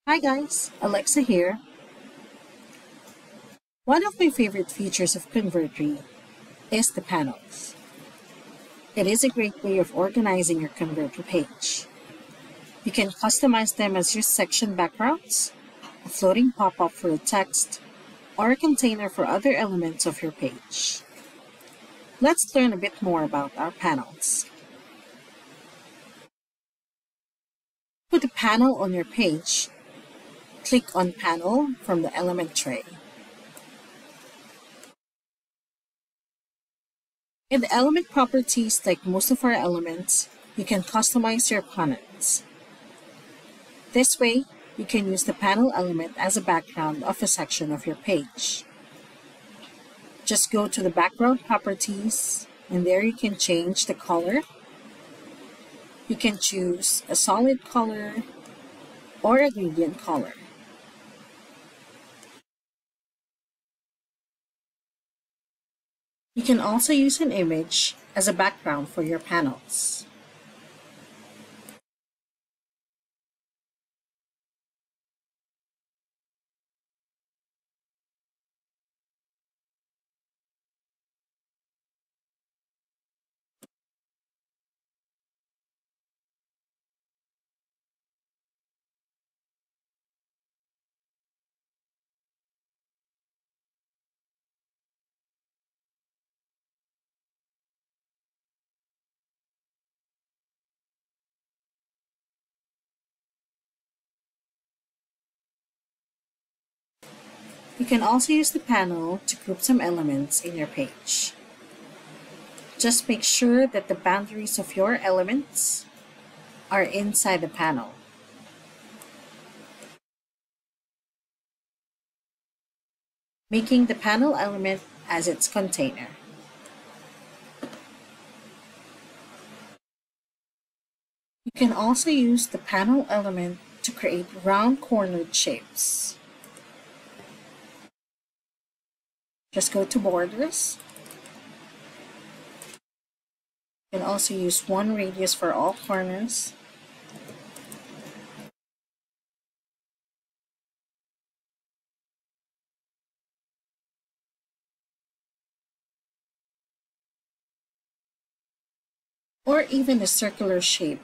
Hi guys, Alexa here. One of my favorite features of Convertri is the panels. It is a great way of organizing your Convertri page. You can customize them as your section backgrounds, a floating pop-up for a text, or a container for other elements of your page. Let's learn a bit more about our panels. Put a panel on your page. Click on Panel from the element tray. In the element properties, like most of our elements, you can customize your panels. This way, you can use the panel element as a background of a section of your page. Just go to the background properties, and there you can change the color. You can choose a solid color or a gradient color. You can also use an image as a background for your panels. You can also use the panel to group some elements in your page. Just make sure that the boundaries of your elements are inside the panel. Making the panel element as its container. You can also use the panel element to create round cornered shapes. Just go to Borders. You can also use one radius for all corners. Or even a circular shape.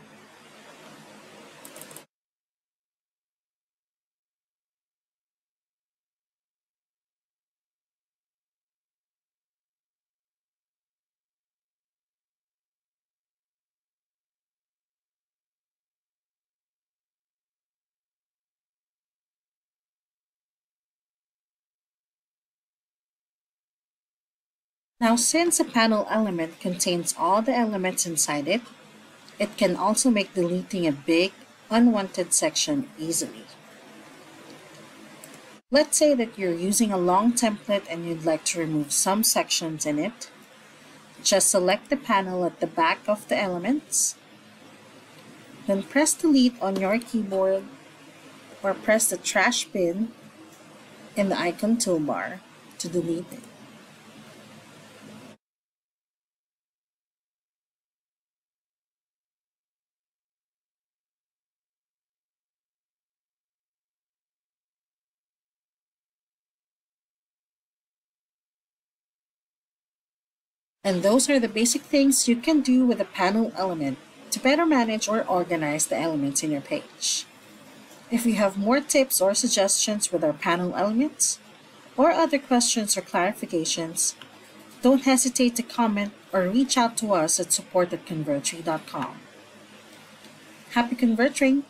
Now, since a panel element contains all the elements inside it, it can also make deleting a big, unwanted section easily. Let's say that you're using a long template and you'd like to remove some sections in it. Just select the panel at the back of the elements, then press delete on your keyboard or press the trash bin in the icon toolbar to delete it. And those are the basic things you can do with a panel element to better manage or organize the elements in your page. If you have more tips or suggestions with our panel elements, or other questions or clarifications, don't hesitate to comment or reach out to us at support@convertri.com. Happy converting!